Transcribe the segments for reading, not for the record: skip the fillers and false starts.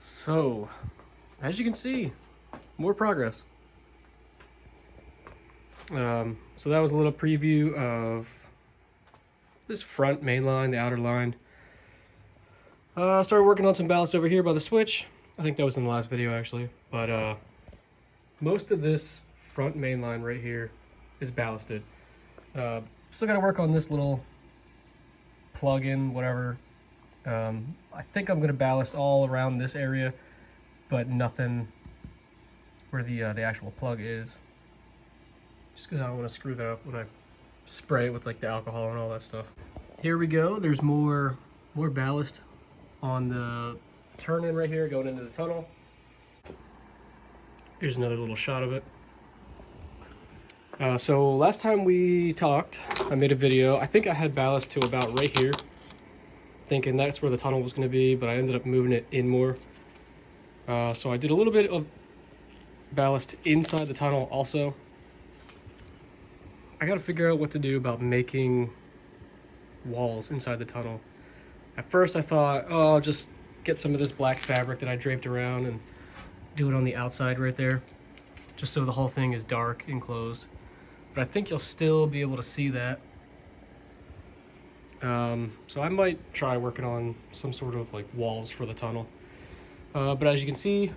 So, as you can see, more progress. So that was a little preview of this front main line, the outer line. I started working on some ballast over here by the switch. I think that was in the last video actually. But most of this front main line right here is ballasted. Still gotta work on this little plug-in, whatever. I think I'm gonna ballast all around this area, but nothing where the actual plug is. Just because I don't want to screw that up when I spray it with like the alcohol and all that stuff. Here we go. There's more ballast on the turn-in right here going into the tunnel. Here's another little shot of it. So last time we talked, I made a video. I think I had ballast to about right here, thinking that's where the tunnel was going to be, but I ended up moving it in more. So I did a little bit of ballast inside the tunnel also. I gotta figure out what to do about making walls inside the tunnel. At first I thought, oh, I'll just get some of this black fabric that I draped around and do it on the outside right there, just so the whole thing is dark enclosed. But I think you'll still be able to see that. So I might try working on some sort of like walls for the tunnel. But as you can see,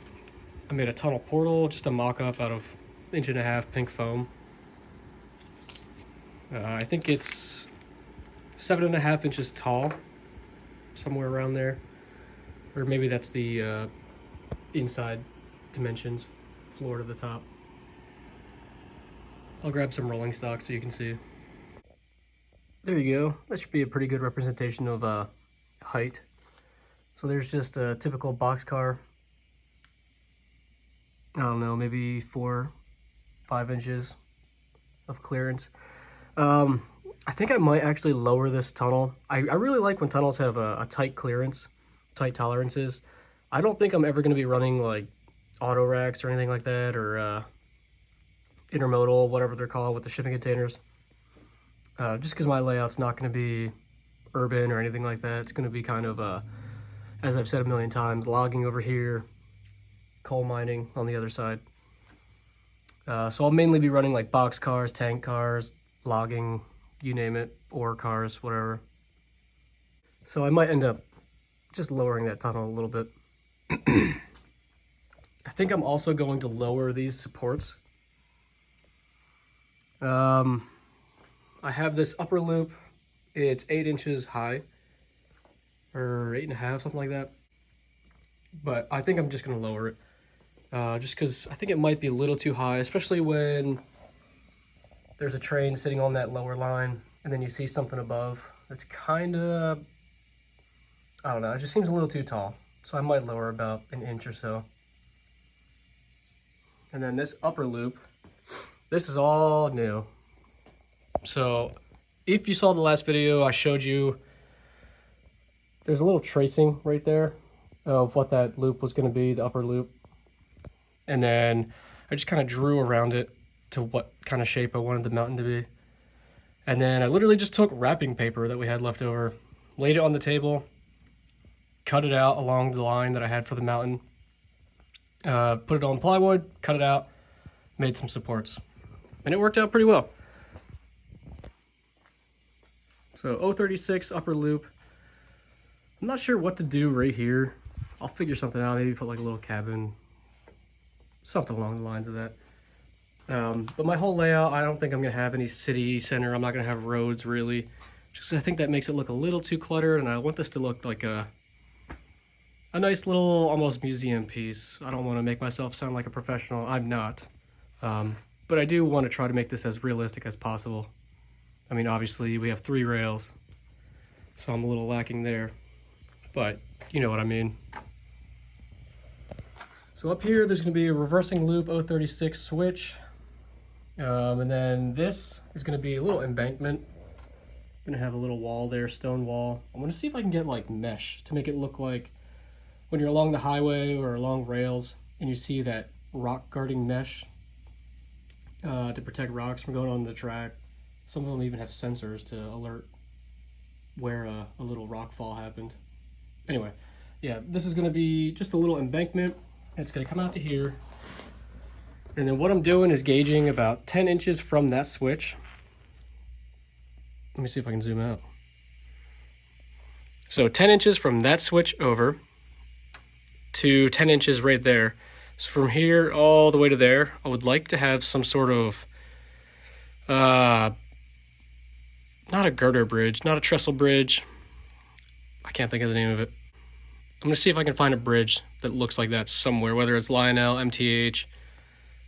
I made a tunnel portal, just a mock-up out of 1.5 inch pink foam. I think it's 7.5 inches tall, somewhere around there. Or maybe that's the inside dimensions, floor to the top. I'll grab some rolling stock so you can see. There you go. That should be a pretty good representation of height. So there's just a typical boxcar. I don't know, maybe 4-5 inches of clearance. I think I might actually lower this tunnel. I really like when tunnels have a tight clearance, tight tolerances. I don't think I'm ever going to be running like auto racks or anything like that, or intermodal, whatever they're called, with the shipping containers. Just because my layout's not going to be urban or anything like that. It's going to be kind of, as I've said a million times, logging over here, coal mining on the other side. So I'll mainly be running like box cars, tank cars, logging, you name it, ore cars, whatever. So I might end up just lowering that tunnel a little bit. I think I'm also going to lower these supports. I have this upper loop. It's 8 inches high, or 8.5, something like that. But I think I'm just going to lower it, just because I think it might be a little too high, especially when there's a train sitting on that lower line, and then you see something above. It's kind of, I don't know, it just seems a little too tall. So I might lower about 1 inch or so. And then this upper loop, this is all new. So if you saw the last video, I showed you, there's a little tracing right there of what that loop was going to be, the upper loop. And then I just kind of drew around it to what kind of shape I wanted the mountain to be. And then I literally just took wrapping paper that we had left over, laid it on the table, cut it out along the line that I had for the mountain, put it on plywood, cut it out, made some supports. And it worked out pretty well. So 036 upper loop. I'm not sure what to do right here. I'll figure something out, maybe put like a little cabin, something along the lines of that. But my whole layout, I don't think I'm going to have any city center. I'm not going to have roads really. Just I think that makes it look a little too cluttered, and I want this to look like a nice little almost museum piece. I don't want to make myself sound like a professional. I'm not. But I do want to try to make this as realistic as possible. I mean, obviously we have 3 rails, so I'm a little lacking there. But you know what I mean. So up here, there's going to be a reversing loop 036 switch. And then this is going to be a little embankment. I'm going to have a little wall there, stone wall. I'm going to see if I can get like mesh to make it look like when you're along the highway or along rails and you see that rock guarding mesh to protect rocks from going on the track. Some of them even have sensors to alert where a little rock fall happened. Anyway, yeah, this is going to be just a little embankment. It's going to come out to here. And then what I'm doing is gauging about 10 inches from that switch. Let me see if I can zoom out. So 10 inches from that switch over to 10 inches right there. So from here all the way to there, I would like to have some sort of, not a girder bridge, not a trestle bridge. I can't think of the name of it. I'm going to see if I can find a bridge that looks like that somewhere, whether it's Lionel, MTH.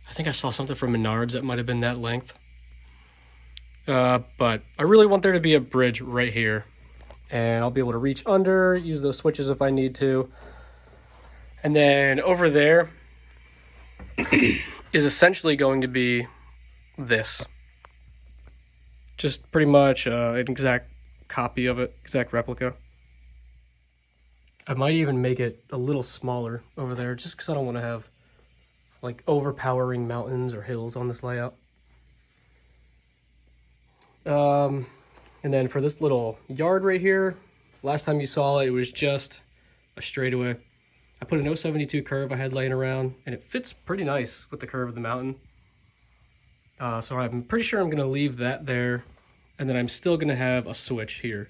I think I saw something from Menards that might have been that length. But I really want there to be a bridge right here. And I'll be able to reach under, use those switches if I need to. And then over there is essentially going to be this. Just pretty much an exact copy of it, exact replica. I might even make it a little smaller over there just because I don't want to have like overpowering mountains or hills on this layout. And then for this little yard right here, last time you saw it, it was just a straightaway. I put an 072 curve I had laying around, and it fits pretty nice with the curve of the mountain. So I'm pretty sure I'm going to leave that there, and then I'm still going to have a switch here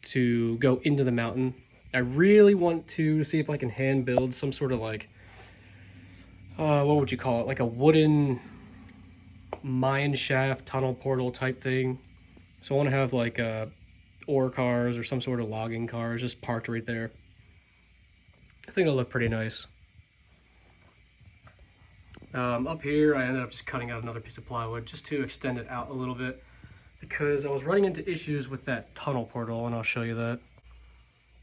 to go into the mountain. I really want to see if I can hand build some sort of like, what would you call it? Like a wooden mine shaft tunnel portal type thing. So I want to have like ore cars or some sort of logging cars just parked right there. I think it'll look pretty nice. Up here, I ended up just cutting out another piece of plywood just to extend it out a little bit because I was running into issues with that tunnel portal, and I'll show you that.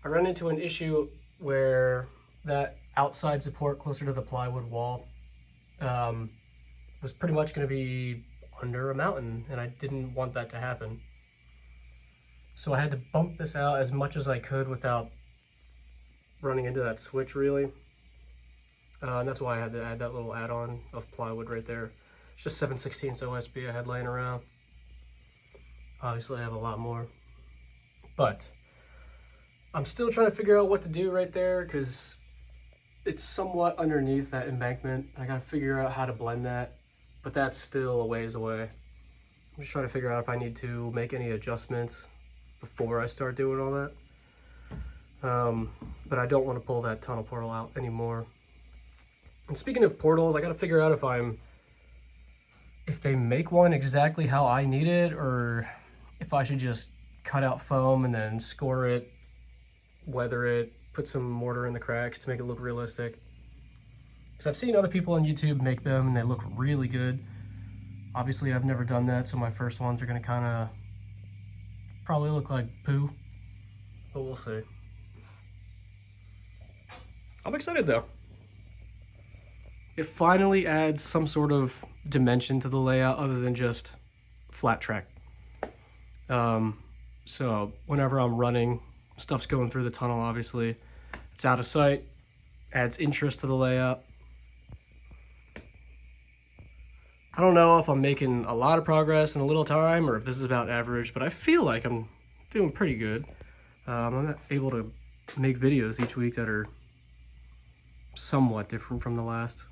I ran into an issue where that outside support closer to the plywood wall was pretty much going to be under a mountain, and I didn't want that to happen. So I had to bump this out as much as I could without running into that switch really. And that's why I had to add that little add-on of plywood right there. It's just 7/16 OSB I had laying around. Obviously I have a lot more. But I'm still trying to figure out what to do right there because it's somewhat underneath that embankment. I gotta figure out how to blend that, but that's still a ways away. I'm just trying to figure out if I need to make any adjustments before I start doing all that. But I don't want to pull that tunnel portal out anymore. And speaking of portals, I gotta figure out if they make one exactly how I need it, or if I should just cut out foam and then score it, weather it, put some mortar in the cracks to make it look realistic. Because I've seen other people on YouTube make them and they look really good. Obviously I've never done that, so my first ones are gonna kinda probably look like poo, but we'll see. I'm excited though. It finally adds some sort of dimension to the layout other than just flat track. So whenever I'm running, stuff's going through the tunnel, obviously. It's out of sight, adds interest to the layout. I don't know if I'm making a lot of progress in a little time or if this is about average, but I feel like I'm doing pretty good. I'm able to make videos each week that are somewhat different from the last.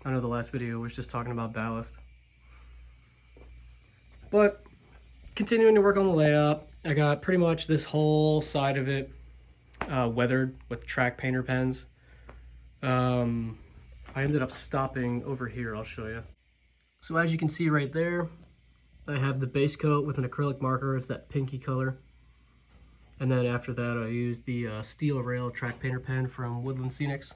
I know the last video was just talking about ballast. But continuing to work on the layout, I got pretty much this whole side of it weathered with track painter pens. I ended up stopping over here, I'll show you. So as you can see right there, I have the base coat with an acrylic marker. It's that pinky color. And then after that, I used the steel rail track painter pen from Woodland Scenics.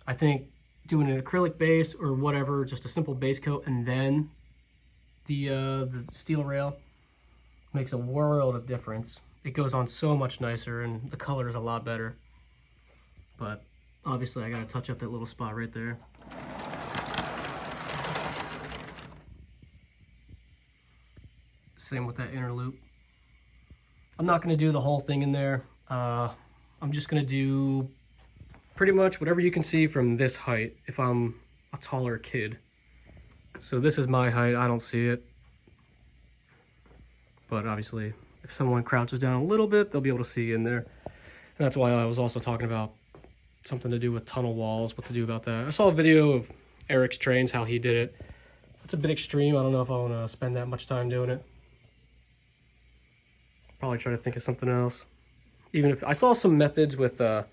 I think doing an acrylic base or whatever, just a simple base coat, and then the steel rail makes a world of difference. It goes on so much nicer and the color is a lot better. But obviously I gotta touch up that little spot right there. Same with that inner loop. I'm not gonna do the whole thing in there. I'm just gonna do pretty much whatever you can see from this height if I'm a taller kid. So this is my height, I don't see it. But obviously, if someone crouches down a little bit, they'll be able to see in there. And that's why I was also talking about something to do with tunnel walls, what to do about that. I saw a video of Eric's trains, how he did it. It's a bit extreme. I don't know if I want to spend that much time doing it. Probably try to think of something else. Even if I saw some methods with, it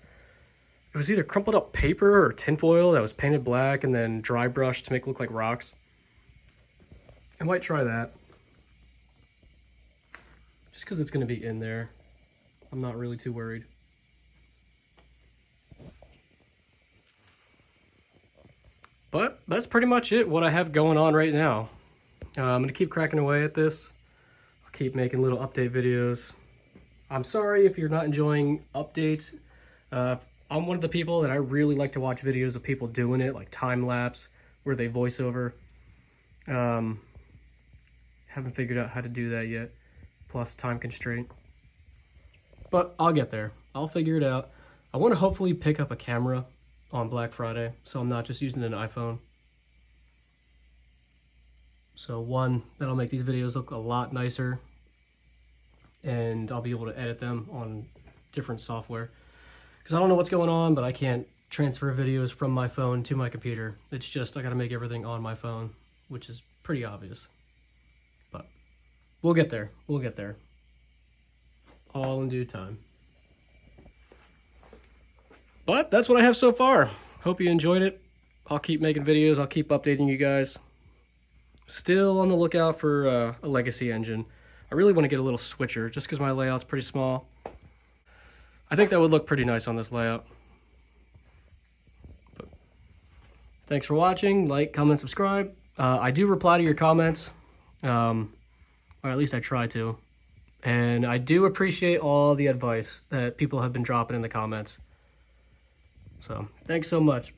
was either crumpled up paper or tinfoil that was painted black and then dry brushed to make it look like rocks. I might try that. Just because it's going to be in there. I'm not really too worried. But that's pretty much it, what I have going on right now. I'm going to keep cracking away at this. I'll keep making little update videos. I'm sorry if you're not enjoying updates. I'm one of the people that I really like to watch videos of people doing it, like time-lapse, where they voice over. Haven't figured out how to do that yet, plus time constraint. But I'll get there. I'll figure it out. I want to hopefully pick up a camera on Black Friday, so I'm not just using an iPhone. So one, that'll make these videos look a lot nicer, and I'll be able to edit them on different software. Because I don't know what's going on, but I can't transfer videos from my phone to my computer. It's just I gotta make everything on my phone, which is pretty obvious. But we'll get there. We'll get there. All in due time. But that's what I have so far. Hope you enjoyed it. I'll keep making videos. I'll keep updating you guys. Still on the lookout for a legacy engine. I really want to get a little switcher just because my layout's pretty small. I think that would look pretty nice on this layout. But thanks for watching. Like, comment, subscribe. I do reply to your comments. Or at least I try to. And I do appreciate all the advice that people have been dropping in the comments. So, thanks so much.